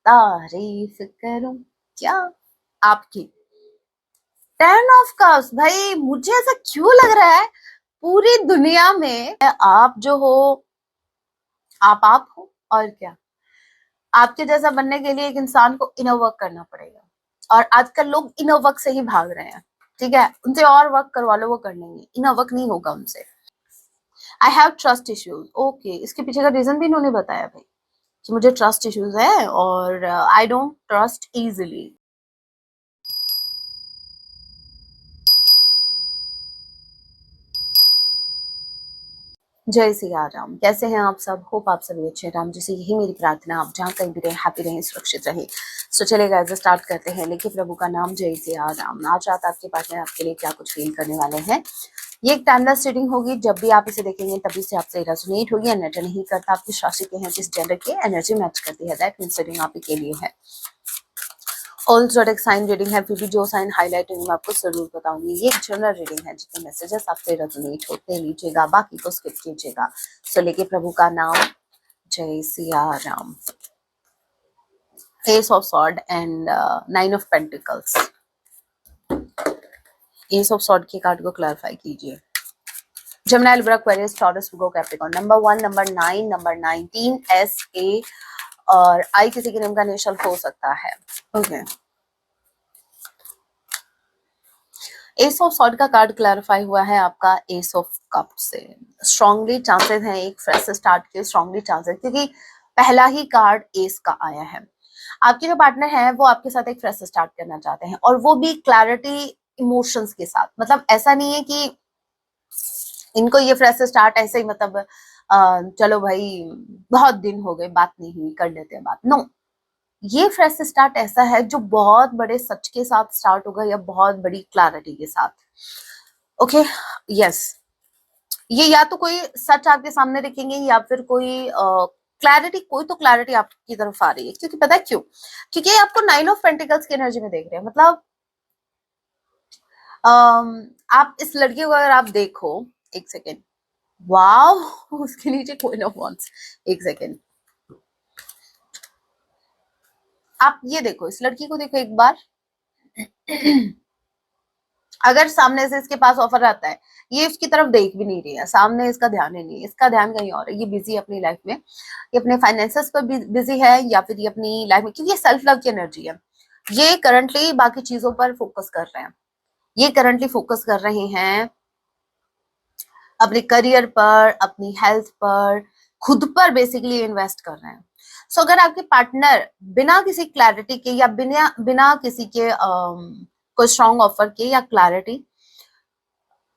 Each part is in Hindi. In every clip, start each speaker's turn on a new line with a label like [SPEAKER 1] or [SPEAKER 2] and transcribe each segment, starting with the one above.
[SPEAKER 1] तारीफ करूं क्या आपकी। 10 ऑफ कप्स, भाई मुझे ऐसा क्यों लग रहा है पूरी दुनिया में आप जो हो आप हो, और क्या। आपके जैसा बनने के लिए एक इंसान को इनर वर्क करना पड़ेगा, और आजकल लोग इनर वर्क से ही भाग रहे हैं। ठीक है, उनसे और वर्क करवा लो, वो कर लेंगे, इनर वर्क नहीं होगा उनसे। I have trust issues, okay, इसके पीछे का रीजन भी इन्होंने बताया भाई कि मुझे ट्रस्ट इश्यूज है और आई डोंट ट्रस्ट इजीली। जय सिया राम, कैसे हैं आप सब? होप आप सभी अच्छे। राम जी से यही मेरी प्रार्थना, आप जहाँ कहीं भी रहें, हैप्पी रहें, सुरक्षित रहें। तो चलेगा ऐसे स्टार्ट करते हैं, लेकिन प्रभु का नाम जय सिया राम। आज रात आपके पार्टनर आपके लिए क्या कुछ फील करने वाले हैं। ये एक टाइमलेस रीडिंग होगी, जब भी आप इसे देखेंगे तभी से आपसे रेजोनेट होगी। एनर्जी नहीं करता आप किस राशि के हैं, किस जेंडर के, एनर्जी मैच करती है, दैट मींस रीडिंग आप ही के लिए है। ऑल जोडिक साइन रीडिंग है, फिर भी जो साइन हाईलाइट होंगे मैं आपको जरूर बताऊंगी। ये जनरल रीडिंग है, जितने मैसेजेस आपसे रेजोनेट होते लीजिएगा, बाकी को स्किप कीजिएगा। सो लेके प्रभु का नाम जय Siya Ram. S of sword and 9 of pentacles. S of sword की कार्ड को क्लैरिफाई कीजिए। Gemini, Libra, Aquarius, Taurus, Virgo, Capricorn। Number 1, number 9, number 19, SA और आई किसी के नेम का इनिशियल हो सकता है। ओके, एस ऑफ सॉर्ड का कार्ड क्लैरिफाई हुआ है आपका एस ऑफ कप से। स्ट्रांगली चांसेस हैं एक फ्रेश स्टार्ट के, स्ट्रांगली चांसेस, क्योंकि पहला ही कार्ड एस का आया है। आपके जो पार्टनर है वो आपके साथ एक फ्रेश स्टार्ट करना चाहते हैं, और वो भी क्लैरिटी इमोशंस के साथ। मतलब ऐसा नहीं है कि इनको ये फ्रेश स्टार्ट ऐसे ही, मतलब चलो भाई बहुत दिन हो गए बात नहीं हुई, कर लेते हैं बात। नो, ये फ्रेश स्टार्ट ऐसा है जो बहुत बड़े सच के साथ स्टार्ट होगा, या बहुत बड़ी क्लैरिटी के साथ। ओके, यस, ये या तो कोई सच आपके सामने रखेंगे, या फिर कोई क्लैरिटी, कोई तो क्लैरिटी आपकी तरफ आ रही है। क्योंकि पता है क्यों? क्योंकि आपको 9 ऑफ पेंटिकल्स की एनर्जी में देख रहे हैं। मतलब आप इस लड़की को अगर आप देखो, एक सेकेंड, वाव उसके नीचे क्वीन ऑफ वांड्स। एक सेकेंड, आप ये देखो, इस लड़की को देखो एक बार। अगर सामने से इसके पास ऑफर आता है, ये उसकी तरफ देख भी नहीं रही है, सामने इसका ध्यान ही नहीं है, इसका ध्यान कहीं और है। ये बिजी है अपनी लाइफ में, ये अपने फाइनेंसेस पर बिजी है, या फिर ये अपनी लाइफ में, क्योंकि ये सेल्फ लव की एनर्जी है। ये करंटली बाकी चीजों पर फोकस कर रहे हैं। ये करंटली फोकस कर रहे हैं अपने करियर पर, अपनी हेल्थ पर, खुद पर बेसिकली इन्वेस्ट कर रहे हैं। सो अगर आपके पार्टनर बिना किसी क्लैरिटी के, या बिना बिना किसी के कोई स्ट्रॉन्ग ऑफर के या क्लैरिटी,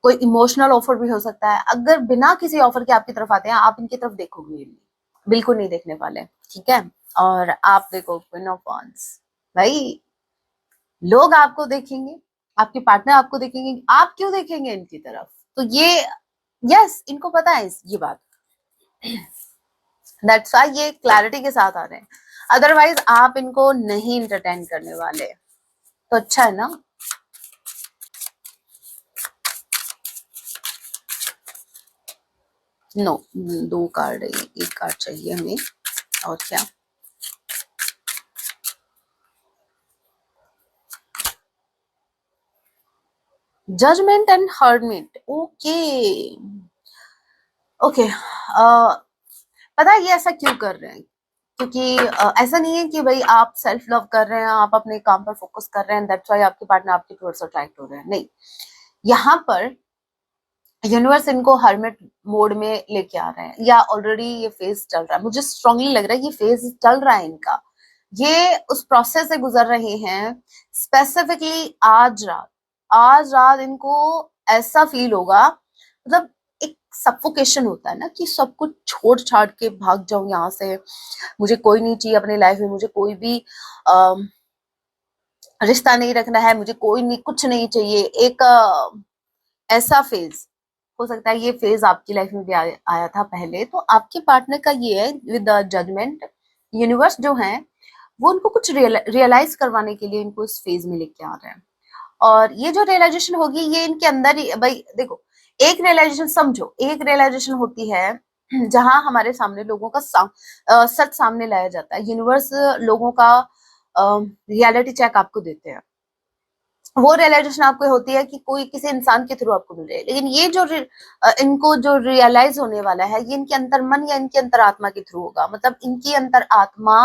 [SPEAKER 1] कोई इमोशनल ऑफर भी हो सकता है, अगर बिना किसी ऑफर के आपकी तरफ आते हैं, आप इनकी तरफ देखोगे नहीं, बिल्कुल नहीं देखने वाले। ठीक है, और आप देखो क्वीन ऑफ वांड्स, भाई लोग आपको देखेंगे, आपके पार्टनर आपको देखेंगे, आप क्यों देखेंगे इनकी तरफ? तो ये यस, इनको पता है ये बात। दैट्स व्हाई ये क्लैरिटी के साथ आ रहे हैं, अदरवाइज आप इनको नहीं इंटरटेन करने वाले। तो अच्छा है ना। नो, 2 कार्ड है, एक कार्ड चाहिए हमें, और क्या। जजमेंट एंड हर्डमेंट, ओके ओके। पता है ये ऐसा क्यों कर रहे हैं? क्योंकि ऐसा नहीं है कि भाई आप सेल्फ लव कर रहे हैं, आप अपने काम पर फोकस कर रहे हैं, दैट्स व्हाई आपके पार्टनर आपके टुवर्ड्स अट्रैक्ट हो रहे हैं। नहीं, यहाँ पर यूनिवर्स इनको हर्मिट मोड में लेके आ रहे हैं, या ऑलरेडी ये फेज चल रहा है। मुझे स्ट्रांगली लग रहा है ये फेज चल रहा है इनका, ये उस प्रोसेस से गुजर रहे हैं। स्पेसिफिकली आज रात इनको ऐसा फील होगा, मतलब एक सफोकेशन होता है ना, कि सब कुछ छोड़ छाड़ के भाग जाऊं यहाँ से, मुझे कोई नहीं चाहिए अपनी लाइफ में, मुझे कोई भी रिश्ता नहीं रखना है, मुझे कोई नहीं, कुछ नहीं चाहिए। एक ऐसा फेज हो सकता है, ये फेज आपकी लाइफ में भी आया था पहले। तो आपके पार्टनर का ये है विद द जजमेंट, यूनिवर्स जो है वो उनको कुछ रियलाइज करवाने के लिए इनको इस फेज में लेके आ रहे हैं। और ये जो रियलाइजेशन होगी, ये इनके अंदर ही, भाई देखो, एक रियलाइजेशन समझो, एक रियलाइजेशन होती है जहां हमारे सामने लोगों का सच सामने लाया जाता है। यूनिवर्स लोगों का रियलिटी चेक आपको देते हैं। वो रियलाइजेशन आपको होती है कि कोई किसी इंसान के थ्रू आपको मिल रही है, लेकिन ये जो इनको जो रियलाइज होने वाला है ये इनके अंतर मन या इनके अंतर आत्मा के थ्रू होगा। मतलब इनकी अंतर आत्मा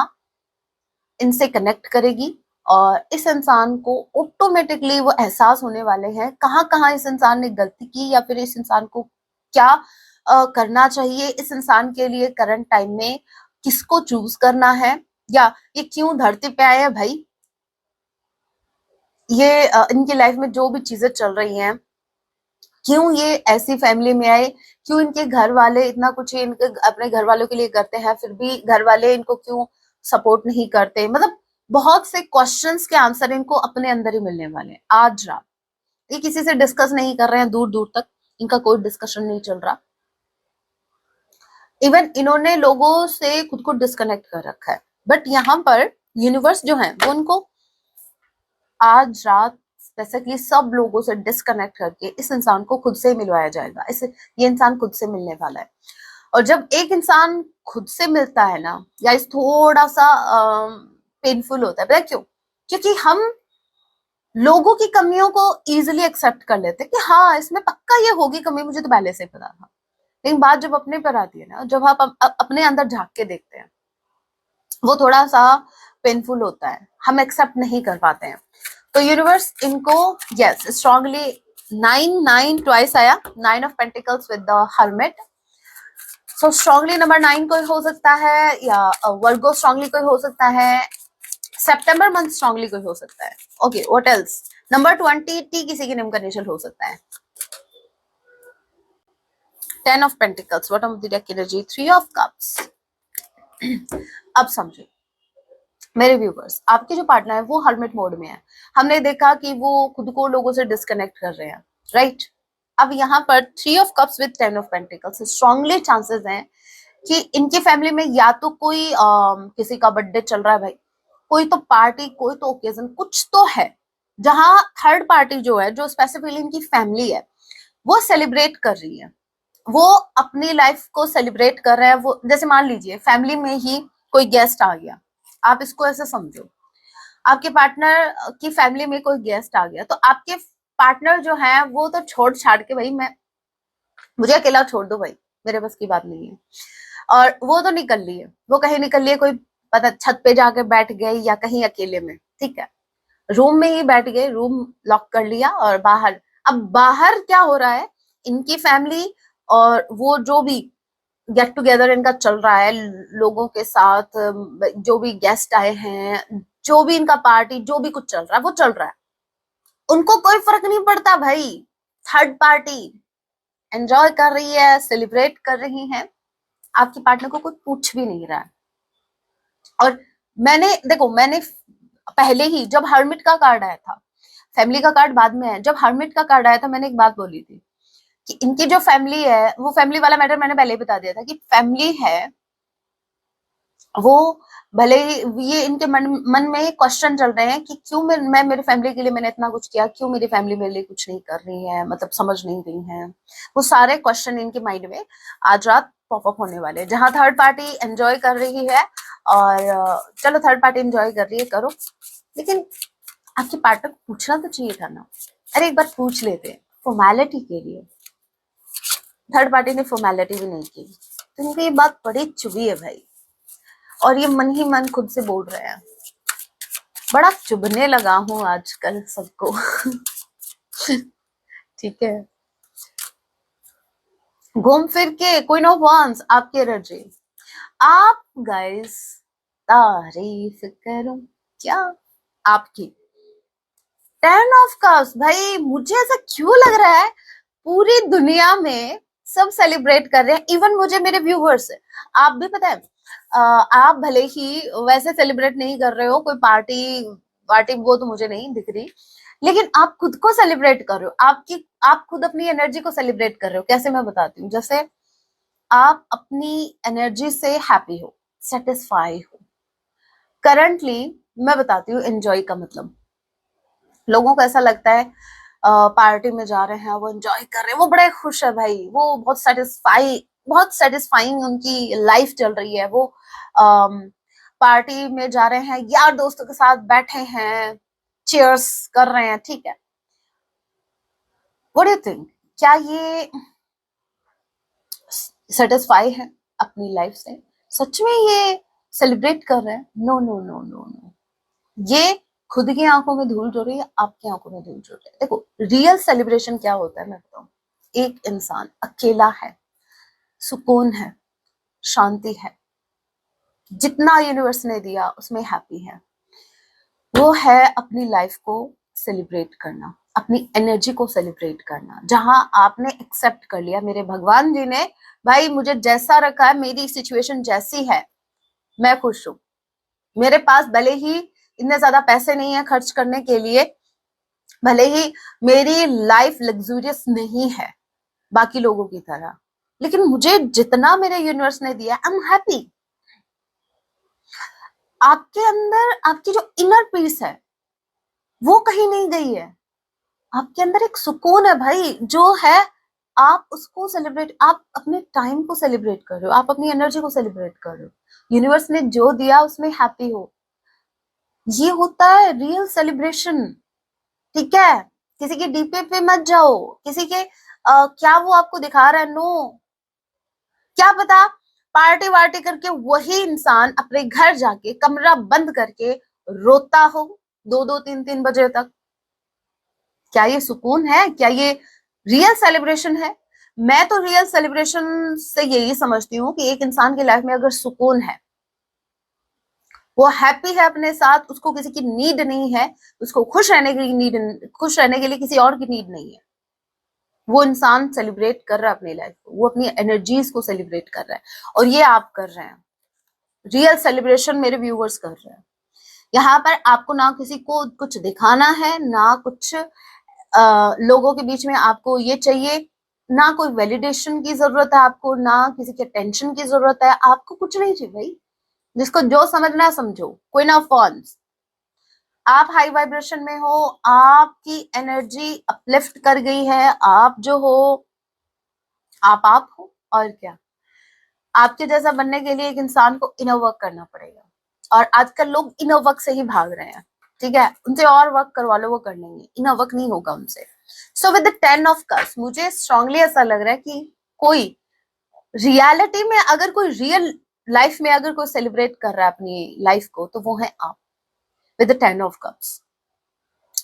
[SPEAKER 1] इनसे कनेक्ट करेगी और इस इंसान को ऑटोमेटिकली वो एहसास होने वाले हैं कहाँ कहाँ इस इंसान ने गलती की, या फिर इस इंसान को क्या करना चाहिए, इस इंसान के लिए करंट टाइम में किसको चूज करना है, या ये क्यों धरती पे आए हैं भाई। ये इनकी लाइफ में जो भी चीजें चल रही हैं, क्यों ये ऐसी फैमिली में आए, क्यों इनके घर वाले इतना कुछ इनके अपने घर वालों के लिए करते हैं, फिर भी घर वाले इनको क्यों सपोर्ट नहीं करते। मतलब बहुत से क्वेश्चंस के आंसर इनको अपने अंदर ही मिलने वाले हैं आज रात। ये किसी से डिस्कस नहीं कर रहे हैं, दूर दूर तक इनका कोई डिस्कशन नहीं चल रहा। इवन इन्होंने लोगों से खुद को डिस्कनेक्ट कर रखा है, बट यहाँ पर यूनिवर्स जो है वो उनको आज रात स्पेसिफिकली सब लोगों से डिस्कनेक्ट करके इस इंसान को खुद से मिलवाया जाएगा। ये इंसान खुद से मिलने वाला है। और जब एक इंसान खुद से मिलता है ना, या इस थोड़ा सा पेनफुल होता है, पता है क्यों? क्योंकि हम लोगों की कमियों को इजीली एक्सेप्ट कर लेते हैं कि हाँ इसमें पक्का ये होगी कमी, मुझे तो पहले से पता था। लेकिन बात जब अपने पर आती है ना, जब आप अपने अंदर झांक के देखते हैं, वो थोड़ा सा पेनफुल होता है, हम एक्सेप्ट नहीं कर पाते हैं। तो यूनिवर्स इनको यस स्ट्रांगली 9 ट्वाइस आया, 9 of pentacles with the hermit. So strongly number 9 कोई हो सकता है, या वर्गो स्ट्रांगली कोई हो सकता है, सितंबर मंथ स्ट्रांगली कोई हो सकता है। Okay what else? Number 20 T किसी के नेम का इनिशियल हो सकता है। 10 of pentacles bottom of the deck energy, 3 of cups. अब समझे मेरे व्यूवर्स, आपके जो पार्टनर है वो हर्मिट मोड में है। हमने देखा कि वो खुद को लोगों से डिस्कनेक्ट कर रहे हैं, राइट? अब यहाँ पर 3 of cups with 10 of pentacles, strongly chances हैं कि इनकी फैमिली में या तो कोई किसी का बर्थडे चल रहा है भाई, कोई तो पार्टी, कोई तो ओकेजन कुछ तो है जहां थर्ड पार्टी जो है, जो स्पेसिफिकली इनकी फैमिली है, वो सेलिब्रेट कर रही है। वो अपनी लाइफ को सेलिब्रेट कर रहे हैं। वो जैसे मान लीजिए फैमिली में ही कोई गेस्ट आ गया, आप इसको ऐसे समझो, आपके पार्टनर की फैमिली में कोई गेस्ट आ गया, तो आपके पार्टनर जो है वो तो छोड़ छाड़ के भाई मुझे अकेला छोड़ दो भाई, मेरे बस की बात नहीं है। और वो तो निकल ली है, वो कहीं निकल ली है, कोई पता छत पे जाके बैठ गई या कहीं अकेले में, ठीक है, रूम में ही बैठ गए, रूम लॉक कर लिया और बाहर। अब बाहर क्या हो रहा है, इनकी फैमिली और वो जो भी गेट टुगेदर इनका चल रहा है लोगों के साथ, जो भी गेस्ट आए हैं, जो भी इनका पार्टी, जो भी कुछ चल रहा है वो चल रहा है, उनको कोई फर्क नहीं पड़ता भाई। थर्ड पार्टी एंजॉय कर रही है, सेलिब्रेट कर रही है, आपके पार्टनर को कोई पूछ भी नहीं रहा है। और मैंने पहले ही जब हर्मिट का कार्ड आया था, फैमिली का कार्ड बाद में है, जब हर्मिट का कार्ड आया था मैंने एक बात बोली थी कि इनकी जो फैमिली है, वो फैमिली वाला मैटर मैंने पहले ही बता दिया था कि फैमिली है वो, भले ही ये इनके मन में क्वेश्चन चल रहे हैं कि क्यों मैं मेरी फैमिली के लिए मैंने इतना कुछ किया, क्यों मेरी फैमिली मेरे लिए कुछ नहीं कर रही है, मतलब समझ नहीं रही है। वो सारे क्वेश्चन इनके माइंड में आज रात पॉपअप होने वाले हैं। जहां थर्ड पार्टी एंजॉय कर रही है, और चलो थर्ड पार्टी एंजॉय कर रही है, करो, लेकिन आपके पार्टनर को पूछना तो चाहिए था ना। अरे एक बार पूछ लेते फॉर्मेलिटी के लिए, थर्ड पार्टी ने फॉर्मेलिटी भी नहीं की, तो इनको ये बात बड़ी चुभी है भाई, और ये मन ही मन खुद से बोल रहे हैं। बड़ा चुभने लगा हूं आजकल सबको। ठीक है, घूम फिर के क्वीन ऑफ वांड्स आपकी एनर्जी, आप गाइस तारीफ करूं क्या आपकी। 10 ऑफ कप्स, भाई मुझे ऐसा क्यों लग रहा है पूरी दुनिया में सब सेलिब्रेट कर रहे हैं, इवन मुझे मेरे व्यूवर्स, आप भी पता है, आप भले ही वैसे सेलिब्रेट नहीं कर रहे हो, कोई पार्टी पार्टी वो तो मुझे नहीं दिख रही, लेकिन आप खुद को सेलिब्रेट कर रहे हो, आप खुद अपनी एनर्जी को सेलिब्रेट कर रहे हो। कैसे, मैं बताती हूँ। जैसे आप अपनी एनर्जी से हैप्पी हो, सेटिस्फाई हो। करंटली मैं बताती हूँ एंजॉय का मतलब, लोगों को ऐसा लगता है पार्टी में जा रहे हैं, वो एंजॉय कर रहे हैं, वो बड़े खुश है भाई, वो बहुत सेटिस्फाई बहुत सेटिस्फाइंग उनकी लाइफ चल रही है, वो पार्टी में जा रहे हैं, यार दोस्तों के साथ बैठे हैं, चीयर्स कर रहे हैं, ठीक है। व्हाट डू यू थिंक, क्या ये सेटिस्फाई है अपनी लाइफ से? सच में ये सेलिब्रेट कर रहे हैं? No no no no no, ये खुद की आंखों में धूल झोल रही है, आपकी आंखों में धूल झोल रही है। देखो, रियल सेलिब्रेशन क्या होता है मैं बताऊं। एक इंसान अकेला है, सुकून है, शांति है, जितना यूनिवर्स ने दिया उसमें हैप्पी है, वो है अपनी लाइफ को सेलिब्रेट करना, अपनी एनर्जी को सेलिब्रेट करना। जहां आपने एक्सेप्ट कर लिया, मेरे भगवान जी ने भाई मुझे जैसा रखा है, मेरी सिचुएशन जैसी है, मैं खुश हूं। मेरे पास भले ही इतने ज्यादा पैसे नहीं है खर्च करने के लिए, भले ही मेरी लाइफ लग्जूरियस नहीं है बाकी लोगों की तरह, लेकिन मुझे जितना मेरे यूनिवर्स ने दिया, आई एम हैप्पी। आपके अंदर आपकी जो इनर पीस है वो कहीं नहीं गई है, आपके अंदर एक सुकून है भाई, जो है आप उसको सेलिब्रेट, आप अपने टाइम को सेलिब्रेट कर रहे हो, आप अपनी एनर्जी को सेलिब्रेट कर रहे हो, यूनिवर्स ने जो दिया उसमें हैप्पी हो। ये होता है रियल सेलिब्रेशन, ठीक है। किसी के डीपे पे मत जाओ, किसी के क्या वो आपको दिखा रहा है, नो। क्या पता पार्टी वार्टी करके वही इंसान अपने घर जाके कमरा बंद करके रोता हो 2-2 3-3 बजे तक। क्या ये सुकून है? क्या ये रियल सेलिब्रेशन है? मैं तो रियल सेलिब्रेशन से यही समझती हूँ कि एक इंसान की लाइफ में अगर सुकून है, वो हैप्पी है अपने साथ, उसको किसी की नीड नहीं है, उसको खुश रहने की नीड, खुश रहने के लिए किसी और की नीड नहीं है, वो इंसान सेलिब्रेट कर रहा है अपनी लाइफ को, वो अपनी एनर्जीज को सेलिब्रेट कर रहा है। और ये आप कर रहे हैं, रियल सेलिब्रेशन मेरे व्यूअर्स कर रहे हैं। यहाँ पर आपको ना किसी को कुछ दिखाना है, ना कुछ लोगों के बीच में आपको ये चाहिए, ना कोई वैलिडेशन की जरूरत है आपको, ना किसी के टेंशन की जरूरत है आपको, कुछ नहीं चाहिए भाई। जिसको जो समझना है समझो, क्वीन ऑफ वॉन्ड्स। आप हाई वाइब्रेशन में हो, आपकी एनर्जी अपलिफ्ट कर गई है, आप जो हो आप हो, और क्या। आपके जैसा बनने के लिए एक इंसान को इनर वर्क करना पड़ेगा, और आजकल लोग इनर वर्क से ही भाग रहे हैं, ठीक है। उनसे और वर्क करवा लो, वो कर लेंगे, इनर वर्क नहीं होगा उनसे। So with the 10 of cups मुझे स्ट्रांगली ऐसा लग रहा है कि कोई रियलिटी में, अगर कोई रियल लाइफ में अगर कोई सेलिब्रेट कर रहा है अपनी लाइफ को, तो वो है आप विद द 10 ऑफ कप्स।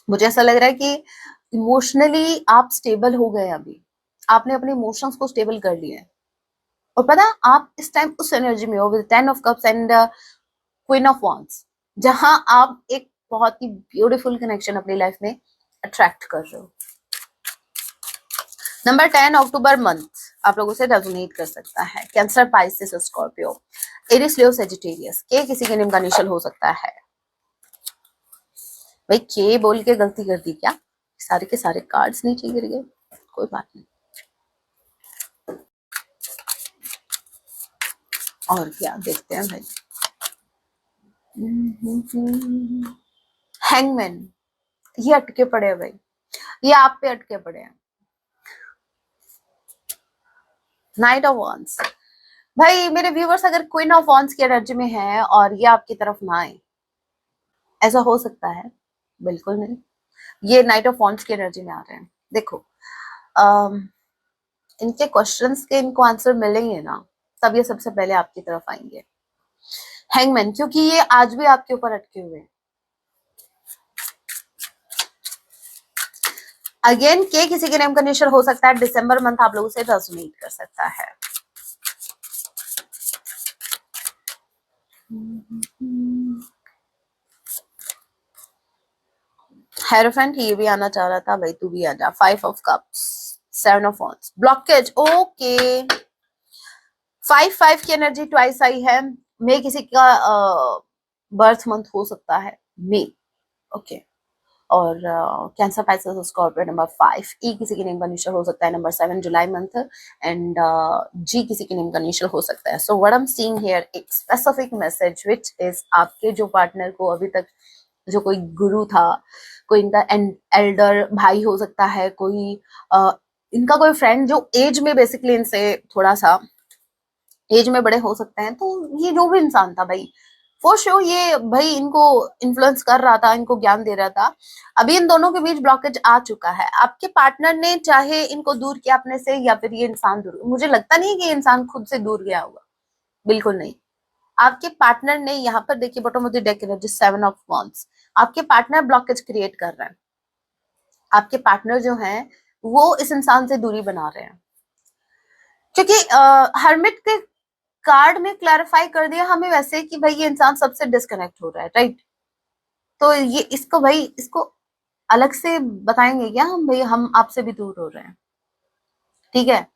[SPEAKER 1] मुझे ऐसा लग रहा है कि इमोशनली आप स्टेबल हो गए, अभी आपने अपने इमोशंस को स्टेबल कर लिया है, और पता आप इस टाइम उस एनर्जी में हो with 10 of cups and queen of wands, जहां आप एक बहुत ही ब्यूटीफुल कनेक्शन अपनी लाइफ में अट्रैक्ट कर रहे हो। नंबर 10 अक्टूबर मंथ आप लोगों से रेजोनेट कर सकता है। कैंसर, पाइसेस, स्कॉर्पियो, एरिस, लियो, सेजिटेरियस। के किसी के नेम का इनिशियल हो सकता है। भाई के बोल के गलती कर दी क्या? सारे के सारे कार्ड्स नीचे गिर गए, कोई बात नहीं। और क्या देखते हैं भाई। हैंगमैन, ये अटके पड़े हैं भाई, ये आप पे अटके पड़े हैं। नाइट ऑफ वॉन्ड्स, भाई मेरे व्यूवर्स अगर क्वीन ऑफ वॉन्ड्स की एनर्जी में है और ये आपकी तरफ ना आए, ऐसा हो सकता है? बिल्कुल नहीं, ये नाइट ऑफ वॉन्ड्स की एनर्जी में आ रहे हैं। देखो इनके क्वेश्चंस के इनको आंसर मिलेंगे ना, तब ये सबसे पहले आपकी तरफ आएंगे। हैंगमैन, क्योंकि ये आज भी आपके ऊपर अटके हुए हैं। अगेन के किसी के नेम का इनिशियल हो सकता है। दिसंबर मंथ आप लोगों से रेजोनेट कर सकता है। हेरोफेंट, ये भी आना चाह रहा था भाई, तू भी आजा। 5 of cups, 7 of wands, blockage, okay. 5 की एनर्जी ट्वाइस आई है। मे किसी का बर्थ मंथ हो सकता है, मे, ओके। और कैंसर, पाइसेस, स्कॉर्पियो, नंबर 5। ई किसी के नेम का इनिशियल हो सकता है। नंबर 7 जुलाई मंथ, एंड जी किसी के नेम का इनिशियल हो सकता है। So what I am seeing here, एक स्पेसिफिक मैसेज व्हिच इज आपके जो पार्टनर को अभी तक जो कोई गुरु था, कोई इनका एल्डर भाई हो सकता है, कोई इनका कोई फ्रेंड जो एज में बेसिकली इनसे थोड़ा सा एज में बड़े हो सकते हैं। तो ये जो भी इंसान था भाई, फॉर श्योर ये भाई इनको इन्फ्लुएंस कर रहा था, इनको ज्ञान दे रहा था। अभी इन दोनों के बीच ब्लॉकेज आ चुका है। आपके पार्टनर ने चाहे इनको दूर किया अपने से, या फिर ये इंसान दूर, मुझे लगता नहीं कि ये इंसान खुद से दूर गया होगा, बिल्कुल नहीं। आपके पार्टनर ने यहाँ पर देखिए bottom of the deck energy 7 of wands, आपके पार्टनर ब्लॉकेज क्रिएट कर रहे हैं। आपके पार्टनर जो हैं वो इस इंसान से दूरी बना रहे हैं, क्योंकि हर्मिट के कार्ड में क्लैरिफाई कर दिया हमें वैसे कि भाई ये इंसान सबसे डिस्कनेक्ट हो रहा है, राइट। तो ये इसको भाई इसको अलग से बताएंगे क्या हम, भाई हम आपसे भी दूर हो रहे हैं, ठीक है।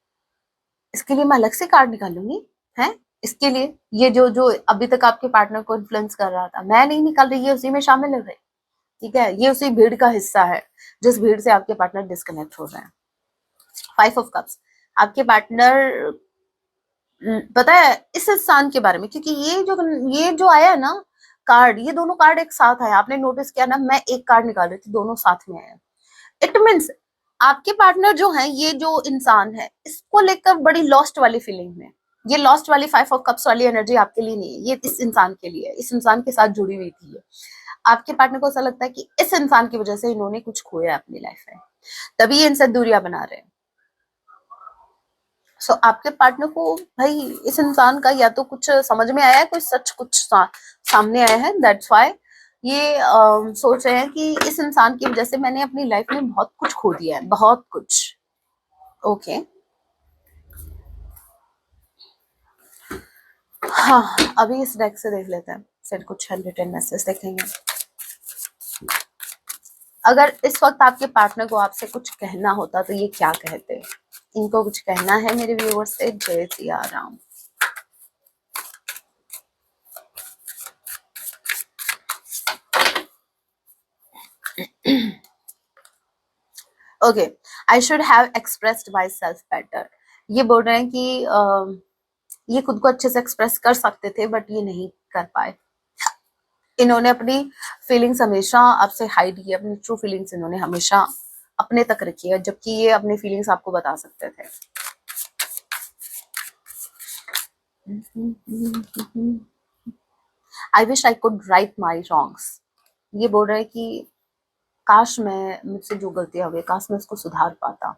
[SPEAKER 1] इसके लिए मैं अलग से कार्ड निकालूंगी है इसके लिए। ये जो जो अभी तक आपके पार्टनर को इन्फ्लुएंस कर रहा था, मैं नहीं निकाल रही, ये उसी में शामिल है भाई, ठीक है। ये उसी भीड़ का हिस्सा है जिस भीड़ से आपके पार्टनर डिस्कनेक्ट हो रहे हैं। 5 ऑफ कप्स, आपके पार्टनर पता है इस इंसान के बारे में, क्योंकि ये जो आया है ना कार्ड, ये दोनों कार्ड एक साथ आए, आपने नोटिस किया ना, मैं एक कार्ड निकाल रही थी, दोनों साथ में आए। इट मीन्स आपके पार्टनर जो है, ये जो इंसान है, इसको लेकर बड़ी लॉस्ट वाली फीलिंग में, ये लॉस्ट वाली 5 ऑफ कप्स वाली एनर्जी आपके लिए नहीं है, ये इस इंसान के लिए है, इस इंसान के साथ जुड़ी हुई थी ये। आपके पार्टनर को ऐसा लगता है कि इस इंसान की वजह से इन्होंने कुछ खोया अपनी लाइफ में, तभी ये इनसे दूरियां बना रहे हैं। सो आपके पार्टनर को भाई इस इंसान का या तो कुछ समझ में आया है, कोई सच कुछ सामने आया है, दैट्स व्हाई ये सोच रहे हैं कि इस इंसान की वजह से मैंने अपनी लाइफ में बहुत कुछ खो दिया है, बहुत कुछ। ओके हाँ, अभी इस डेक से देख लेते हैं, फिर कुछ अनरिटन मैसेज देखेंगे। अगर इस वक्त आपके पार्टनर को आपसे कुछ कहना होता तो ये क्या कहते? इनको कुछ कहना है मेरे व्यूअर्स से। जय Siya Ram. Okay, I should have expressed my self better. ये बोल रहे हैं कि ये खुद को अच्छे से एक्सप्रेस कर सकते थे बट ये नहीं कर पाए। इन्होंने अपनी फीलिंग्स हमेशा आपसे हाइड की, अपनी ट्रू फीलिंग्स इन्होंने हमेशा अपने तक रखी है, जबकि ये अपनी फीलिंग्स आपको बता सकते थे। I wish I could write my wrongs. ये बोल रहे हैं कि काश मैं मुझसे जो गलतियां हुई, काश मैं उसको सुधार पाता,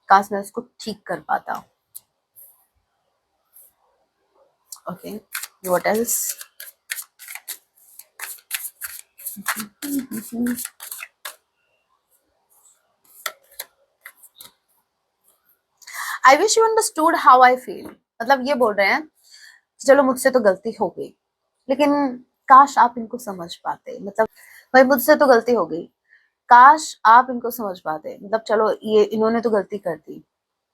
[SPEAKER 1] काश मैं उसको ठीक कर पाता। Okay, what else? I wish you understood how I feel. मतलब ये बोल रहे हैं चलो मुझसे तो गलती हो गई, लेकिन काश आप इनको समझ पाते। मतलब भाई मुझसे तो गलती हो गई, काश आप इनको समझ पाते। मतलब चलो ये इन्होंने तो गलती कर दी,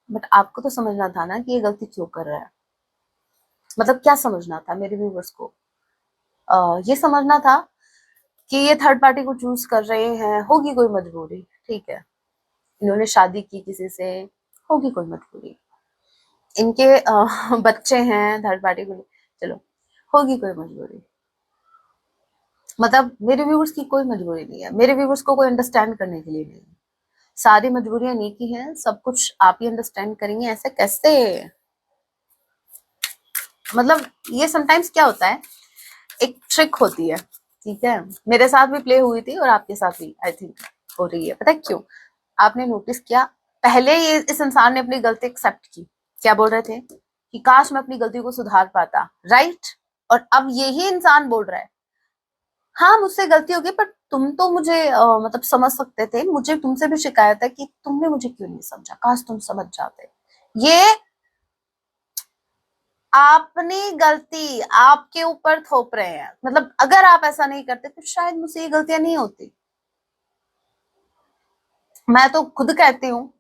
[SPEAKER 1] बट आपको तो समझना था ना कि ये गलती क्यों कर रहा है। मतलब क्या समझना था मेरे व्यूवर्स को? ये समझना था कि ये थर्ड पार्टी को चूज कर रहे हैं, होगी कोई मजबूरी, ठीक है। इन्होंने शादी की किसी से, होगी कोई मजबूरी। इनके बच्चे हैं थर्ड पार्टी को, चलो होगी कोई मजबूरी। मतलब मेरे व्यूवर्स की कोई मजबूरी नहीं है, मेरे व्यूवर्स को कोई अंडरस्टैंड करने के लिए नहीं है। सारी मजबूरियां नहीं की हैं, सब कुछ आप ही अंडरस्टैंड करेंगे, ऐसे कैसे? मतलब ये समटाइम्स क्या होता है, एक ट्रिक होती है, ठीक है। मेरे साथ भी प्ले हुई थी और आपके साथ भी आई थिंक हो रही है। पता है क्यों? आपने नोटिस किया, पहले ये इस इंसान ने अपनी गलती एक्सेप्ट की, क्या बोल रहे थे कि काश मैं अपनी गलती को सुधार पाता, राइट। और अब यही इंसान बोल रहा है हाँ मुझसे गलती हो गई, पर तुम तो मुझे मतलब समझ सकते थे, मुझे तुमसे भी शिकायत है कि तुमने मुझे क्यों नहीं समझा, काश तुम समझ जाते। ये अपनी गलती आपके ऊपर थोप रहे हैं। मतलब अगर आप ऐसा नहीं करते तो शायद मुझसे ये गलतियां नहीं होती। मैं तो खुद कहती हूँ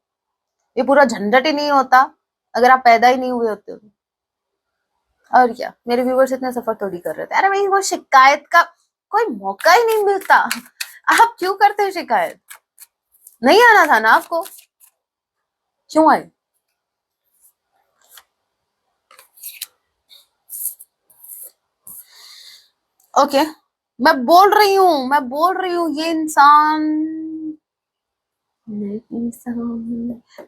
[SPEAKER 1] ये पूरा झंझट ही नहीं होता अगर आप पैदा ही नहीं हुए होते हो। और क्या, मेरे व्यूवर्स इतने सफर थोड़ी कर रहे थे। अरे भाई वो शिकायत का कोई मौका ही नहीं मिलता, आप क्यों करते हैं शिकायत? नहीं आना था ना आपको, क्यों आए? ओके, मैं बोल रही हूँ ये इंसान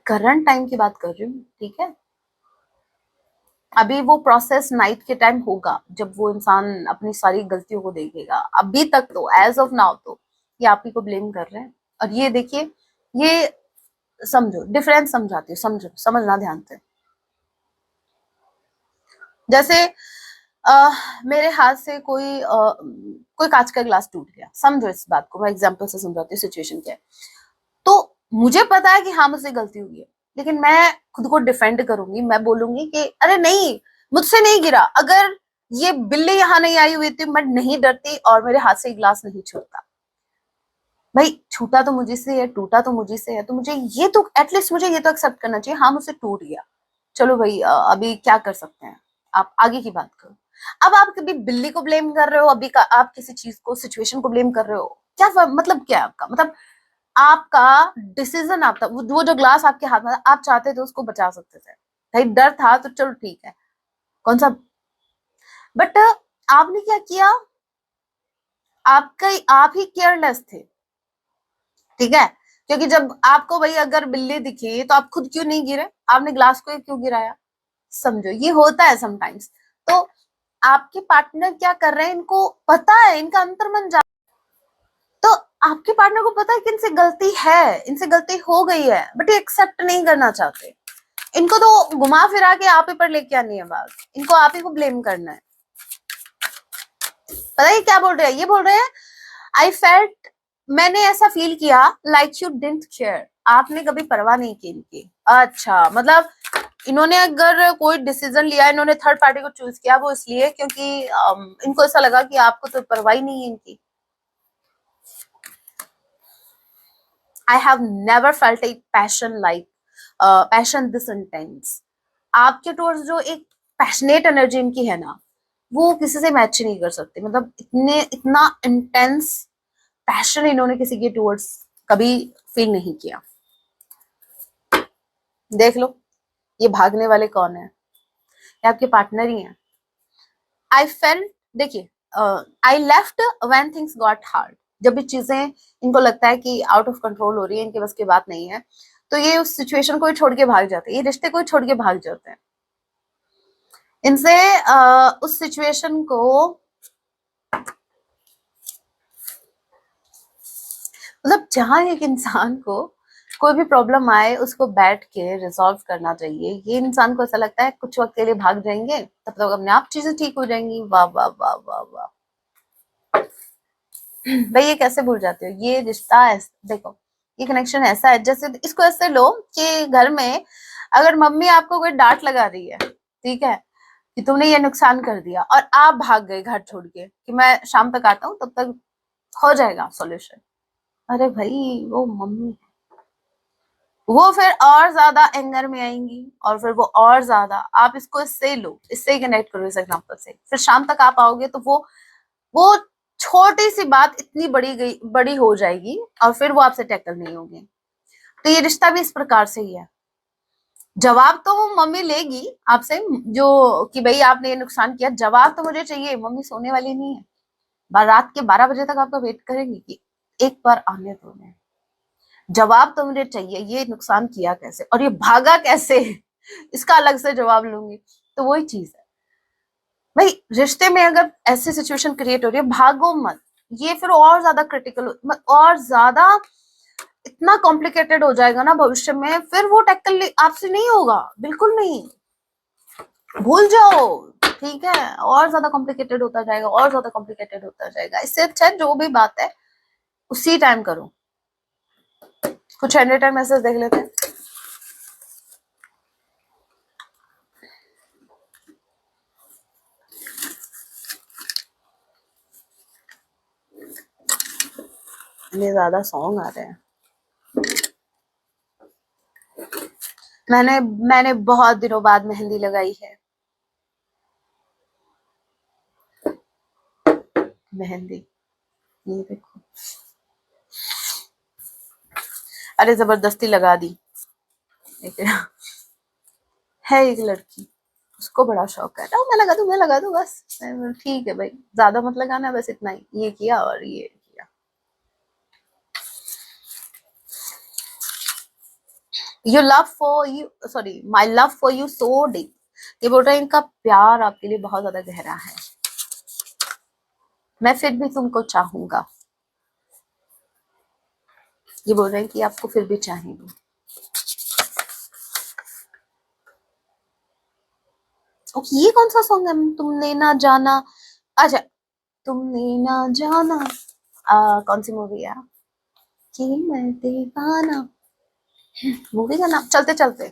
[SPEAKER 1] करंट टाइम की बात कर रही हूँ, ठीक है। अभी वो प्रोसेस नाइट के टाइम होगा जब वो इंसान अपनी सारी गलतियों को देखेगा। अभी तक तो एज ऑफ नाउ तो ये आप ही को ब्लेम कर रहे हैं। और ये देखिए, ये समझो डिफरेंस, समझाती हूँ, समझो, समझना ध्यान से। जैसे मेरे हाथ से कोई कांच का ग्लास टूट गया, समझो इस बात को, मैं एग्जांपल से समझाती हूँ सिचुएशन क्या है। तो मुझे पता है कि हाँ मुझसे गलती हुई है, लेकिन मैं खुद को डिफेंड करूंगी, मैं बोलूंगी कि अरे नहीं, मुझसे नहीं गिरा, अगर ये बिल्ली यहाँ नहीं आई हुई थी मैं नहीं डरती और मेरे हाथ से ग्लास नहीं छूटता। भाई छूटा तो मुझे से है, टूटा तो मुझे से है, तो मुझे ये तो एटलीस्ट मुझे ये तो एक्सेप्ट करना चाहिए, हाँ मुझसे टूट गया, चलो भाई अभी क्या कर सकते हैं, आप आगे की बात करो। अब आप कभी बिल्ली को ब्लेम कर रहे हो, अभी का आप किसी चीज को, सिचुएशन को ब्लेम कर रहे हो, क्या मतलब क्या है आपका, मतलब आपका डिसीजन, आपका वो जो ग्लास आपके हाथ में था, आप चाहते थे उसको बचा सकते थे, भाई डर था तो चलो ठीक है, कौन सा, बट आपने क्या किया, आपका आप ही केयरलेस थे, ठीक है। क्योंकि जब आपको भाई अगर बिल्ली दिखी तो आप खुद क्यों नहीं गिरे, आपने ग्लास को क्यों गिराया, समझो ये होता है समटाइम्स। तो आपके पार्टनर क्या कर रहे हैं, इनको पता है, इनका अंतर्मन जा, तो आपके पार्टनर को पता है कि इनसे गलती है, इनसे गलती हो गई है, बट ये एक्सेप्ट नहीं करना चाहते। इनको तो घुमा फिरा के आप ही पर लेके आनी है बात, इनको आप ही को ब्लेम करना है। पता है क्या बोल रहे हैं, ये बोल रहे हैं आई फेल्ट, मैंने ऐसा फील किया, लाइक यू डिडंट केयर, आपने कभी परवाह नहीं की इनकी। अच्छा, मतलब इन्होंने अगर कोई डिसीजन लिया, इन्होंने थर्ड पार्टी को चूज किया, वो इसलिए क्योंकि इनको ऐसा लगा कि आपको तो परवाह ही नहीं है इनकी। I have never felt a passion like passion this intense, आपके टूवर्ड्स जो एक पैशनेट एनर्जी इनकी है ना, वो किसी से मैच नहीं कर सकती, मतलब इतना इंटेंस पैशन इन्होंने किसी के टूवर्ड्स कभी फील नहीं किया। देख लो, ये भागने वाले कौन है, ये आपके पार्टनर ही हैं। आई फेल्ट, देखिए, I left when things got hard, जब भी चीजें इनको लगता है कि आउट ऑफ कंट्रोल हो रही है, इनके बस की बात नहीं है, तो ये उस सिचुएशन को ही छोड़ के भाग जाते हैं, ये रिश्ते को ही छोड़ के भाग जाते हैं। इनसे उस सिचुएशन को, मतलब जहां एक इंसान को कोई भी प्रॉब्लम आए उसको बैठ के रिजॉल्व करना चाहिए, ये इंसान को ऐसा लगता है कुछ वक्त के लिए भाग जाएंगे, तब तक अपने आप चीजें ठीक हो जाएंगी। वाह वाह वाह वाह वाह, भाई ये कैसे भूल जाते हो, ये रिश्ता देखो, ये कनेक्शन ऐसा है, जैसे इसको ऐसे लो कि घर में अगर मम्मी आपको कोई डांट लगा रही है, ठीक है, कि तुमने ये नुकसान कर दिया, और आप भाग गए घर छोड़ के कि मैं शाम तक आता हूँ, तब तक हो जाएगा सॉल्यूशन। अरे भाई वो मम्मी, वो फिर और ज्यादा एंगर में आएंगी, और फिर वो और ज्यादा, आप इसको इससे लो, इससे ही कनेक्ट करो इस एग्जांपल से, फिर शाम तक आप आओगे तो वो छोटी सी बात इतनी बड़ी हो जाएगी, और फिर वो आपसे टैकल नहीं होगी। तो ये रिश्ता भी इस प्रकार से ही है, जवाब तो वो मम्मी लेगी आपसे, जो कि भाई आपने ये नुकसान किया, जवाब तो मुझे चाहिए, मम्मी सोने वाली नहीं है, रात के 12 बजे तक आपका वेट करेंगी कि एक बार आने दो, जवाब तो मुझे चाहिए, ये नुकसान किया कैसे और ये भागा कैसे, इसका अलग से जवाब लूंगी। तो वही चीज है भाई, रिश्ते में अगर ऐसी सिचुएशन क्रिएट हो रही है, भागो मत, ये फिर और ज्यादा क्रिटिकल और ज्यादा इतना कॉम्प्लिकेटेड हो जाएगा ना भविष्य में, फिर वो टैकल आपसे नहीं होगा, बिल्कुल नहीं, भूल जाओ, ठीक है, और ज्यादा कॉम्प्लिकेटेड होता जाएगा, और ज्यादा कॉम्प्लिकेटेड होता जाएगा। इससे अच्छा है जो भी बात है उसी टाइम करो। कुछ एंटरटेन मैसेज देख लेते हैं। इतने ज्यादा सॉन्ग आ रहे हैं। मैंने बहुत दिनों बाद मेहंदी लगाई है, मेहंदी, ये देखो, अरे जबरदस्ती लगा दी। एक है एक लड़की, उसको बड़ा शौक है, मैं लगा दूं, मैं लगा दूं, बस ठीक है भाई, ज्यादा मत लगाना, बस इतना ही, ये किया और ये किया। Your love for you, sorry, my love for you so deep, ये बोल रहा है इनका प्यार आपके लिए बहुत ज्यादा गहरा है, मैं फिर भी तुमको चाहूंगा। ये बोल रहे हैं कि आपको फिर भी चाहेंगे। ओके, ये कौन सा सॉन्ग है? तुमने ना जाना। अच्छा, तुमने ना जाना। कौन सी मूवी है कि मैं दीवाना, मूवी का नाम? चलते चलते,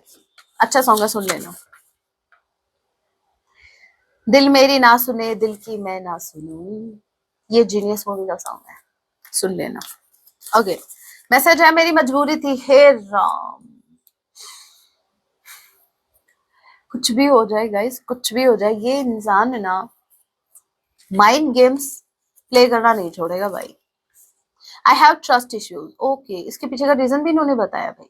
[SPEAKER 1] अच्छा सॉन्ग है, सुन लेना। दिल मेरी ना सुने, दिल की मैं ना सुनूं, ये जीनियस मूवी का सॉन्ग है, सुन लेना। ओके, मैसेज है, मेरी मजबूरी थी, हे राम। कुछ भी हो जाए गाइस, कुछ भी हो जाए, ये इंसान है ना, माइंड गेम्स प्ले करना नहीं छोड़ेगा भाई। I have trust issues. Okay, इसके पीछे का रीजन भी इन्होंने बताया भाई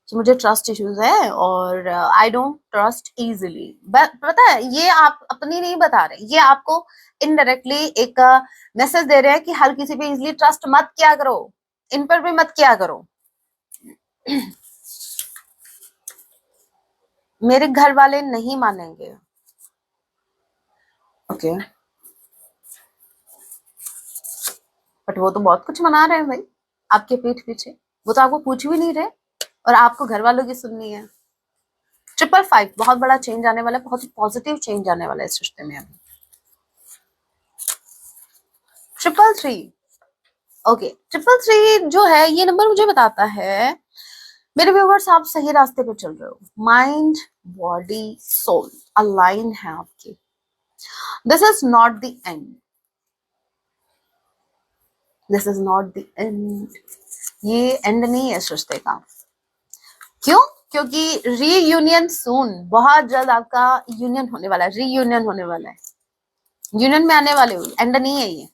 [SPEAKER 1] कि मुझे ट्रस्ट इश्यूज है और आई डोंट ट्रस्ट इजीली। पता है, ये आप अपनी नहीं बता रहे, ये आपको इनडायरेक्टली एक मैसेज दे रहे हैं कि हर किसी पे इजीली ट्रस्ट मत किया करो, इन पर भी मत किया करो। मेरे घर वाले नहीं मानेंगे। ओके, बट वो तो बहुत कुछ मना रहे हैं भाई आपके पीठ पीछे, वो तो आपको पूछ भी नहीं रहे और आपको घर वालों की सुननी है। 555, बहुत बड़ा चेंज आने वाला है, बहुत ही पॉजिटिव चेंज आने वाला है इस रिश्ते में अभी। 333, ओके, 333 जो है, ये नंबर मुझे बताता है मेरे व्यूवर्स आप सही रास्ते पे चल रहे हो, माइंड बॉडी सोल अलाइन है आपकी। This is not the end, this is not the end, ये एंड नहीं है इस रिश्ते का। क्यों? क्योंकि रीयूनियन सून, बहुत जल्द आपका यूनियन होने वाला है, रीयूनियन होने वाला है, यूनियन में आने वाले हो, एंड नहीं है ये।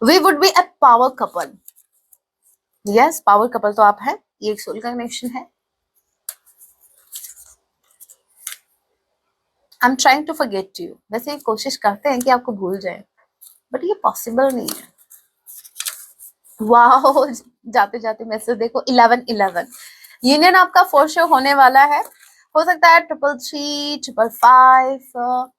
[SPEAKER 1] We would be a power couple, yes power couple तो आप है, ये एक सोल का कनेक्शन है। I am trying to forget you, वैसे ये कोशिश करते हैं कि आपको भूल जाए, बट ये पॉसिबल नहीं है। वाह, जाते जाते मैसेज देखो, 1111 यूनियन आपका फोर शो होने वाला है। हो सकता है 333, 555,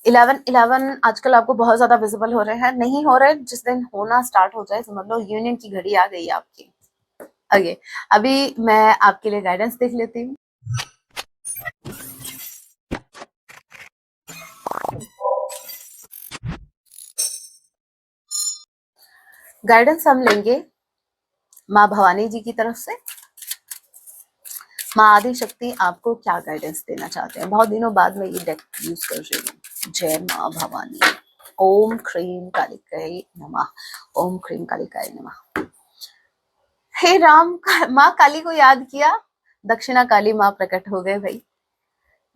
[SPEAKER 1] 1111 आजकल आपको बहुत ज्यादा विजिबल हो रहे हैं, नहीं हो रहे, जिस दिन होना स्टार्ट हो जाए समझ लो यूनियन की घड़ी आ गई आपकी। ओके, अभी मैं आपके लिए गाइडेंस देख लेती हूँ। गाइडेंस हम लेंगे माँ भवानी जी की तरफ से। माँ आदि शक्ति आपको क्या गाइडेंस देना चाहते हैं? बहुत दिनों बाद मैं ये डेक यूज कर रही हूँ। जय माँ भवानी, ओम क्रीम कालिकाय नमः, ओम क्रीम कालिकाय नमः। हे राम, माँ काली को याद किया, दक्षिणा काली माँ प्रकट हो गए भाई।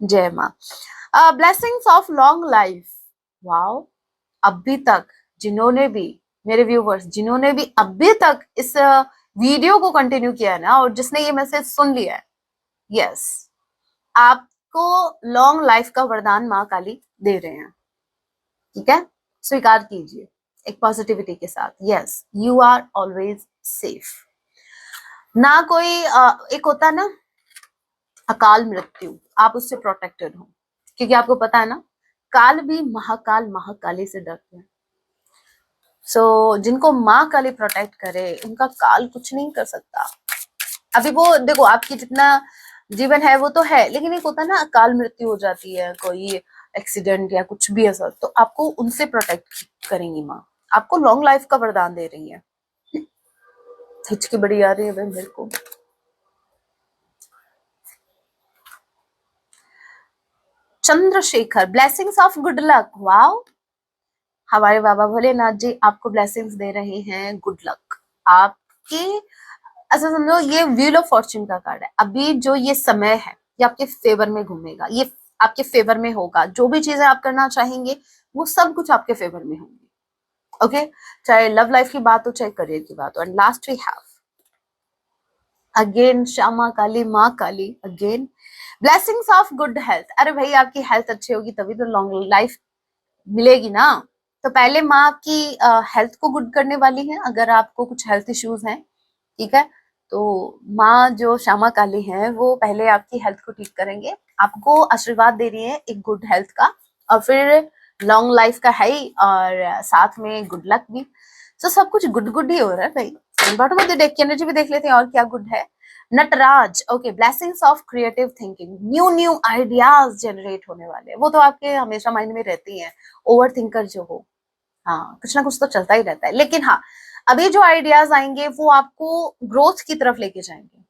[SPEAKER 1] जय माँ। Blessings of long life. Wow, अभी तक जिन्होंने भी, मेरे व्यूवर्स जिन्होंने भी अभी तक इस वीडियो को कंटिन्यू किया है ना, और जिसने ये मैसेज सुन लिया है, यस, आपको लॉन्ग लाइफ का वरदान माँ काली दे रहे हैं, ठीक है? स्वीकार कीजिए एक पॉजिटिविटी के साथ। Yes, you are always safe. ना कोई एक होता है ना अकाल मृत्यु, आप उससे प्रोटेक्टेड हो, क्योंकि आपको पता है ना, काल भी महाकाल महाकाली से डरते हैं। सो जिनको माँ काली प्रोटेक्ट करे उनका काल कुछ नहीं कर सकता। अभी वो देखो, आपकी जितना जीवन है वो तो है, लेकिन एक होता है ना अकाल मृत्यु हो जाती है, कोई एक्सीडेंट या कुछ भी ऐसा, तो आपको उनसे प्रोटेक्ट करेंगी माँ, आपको लॉन्ग लाइफ का वरदान दे रही है। हिचकी बड़ी आ रही है भाई मेरे को। Chandrashekhar, blessings of good luck. Wow, हमारे बाबा भोलेनाथ जी आपको ब्लेसिंग्स दे रहे हैं, गुड लक आपके। ऐसा समझो ये व्हील ऑफ फॉर्च्यून का कार्ड है, अभी जो ये समय है ये आपके फेवर में घूमेगा, ये आपके फेवर में होगा, जो भी चीजें आप करना चाहेंगे वो सब कुछ आपके फेवर में होंगी। ओके, चाहे लव लाइफ की बात हो चाहे करियर की बात हो। And last we have again Shyama Kali माँ Kali, again blessings of good health. अरे भाई, आपकी हेल्थ अच्छी होगी तभी तो लॉन्ग लाइफ मिलेगी ना। तो पहले माँ आपकी हेल्थ को गुड करने वाली है, अगर आपको कुछ हेल्थ इश्यूज हैं, ठीक है, तो माँ जो श्यामा काली हैं वो पहले आपकी हेल्थ को ठीक करेंगे, आपको आशीर्वाद दे रही है एक गुड हेल्थ का, और फिर लॉन्ग लाइफ का है ही, और साथ में गुड लक भी। तो सब कुछ गुड गुड ही हो रहा है भाई। बॉटम ऑफ द डेक की एनर्जी भी देख लेते हैं और क्या गुड है। Nataraj, okay, blessings of creative thinking, new new ideas generate होने वाले हैं। वो तो आपके हमेशा माइंड में रहती हैं, ओवर थिंकर जो हो, हाँ कुछ ना कुछ तो चलता ही रहता है, लेकिन हाँ अभी जो आइडियाज आएंगे वो आपको ग्रोथ की तरफ लेके जाएंगे,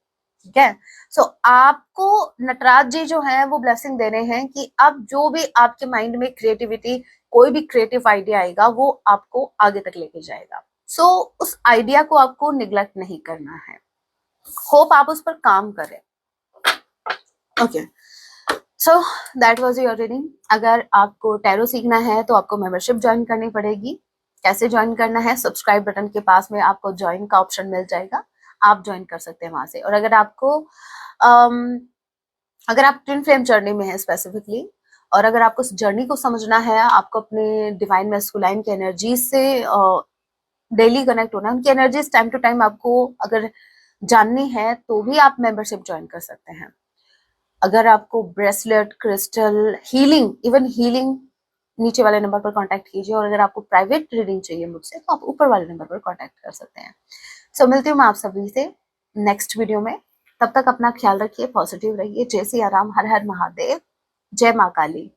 [SPEAKER 1] ठीक है। सो आपको नटराज जी जो है वो ब्लेसिंग दे रहे हैं कि अब जो भी आपके माइंड में क्रिएटिविटी, कोई भी क्रिएटिव आइडिया आएगा वो आपको आगे तक लेके जाएगा। सो उस आइडिया को आपको निग्लेक्ट नहीं करना है, होप आप उस पर काम करें। Okay, so that was your reading. अगर आपको टैरो सीखना है तो आपको मेंबरशिप ज्वाइन करनी पड़ेगी। कैसे ज्वाइन करना है, सब्सक्राइब बटन के पास में आपको ज्वाइन का ऑप्शन मिल जाएगा, आप ज्वाइन कर सकते हैं वहां से। और अगर आपको अगर आप ट्विन फ्लेम जर्नी में है स्पेसिफिकली, और अगर आपको इस जर्नी को समझना है, आपको अपने डिवाइन मैस्कुलाइन की एनर्जी से डेली कनेक्ट होना है, उनकी एनर्जीज टाइम टू टाइम आपको अगर जाननी है तो भी आप मेंबरशिप ज्वाइन कर सकते हैं। अगर आपको bracelet, crystal, healing, even healing, नीचे वाले नंबर पर कांटेक्ट कीजिए। और अगर आपको प्राइवेट रीडिंग चाहिए मुझसे तो आप ऊपर वाले नंबर पर कांटेक्ट कर सकते हैं। सो मिलती हूँ मैं आप सभी से नेक्स्ट वीडियो में। तब तक अपना ख्याल रखिए, पॉजिटिव रहिए। जय सिया राम, हर हर महादेव, जय माँ काली।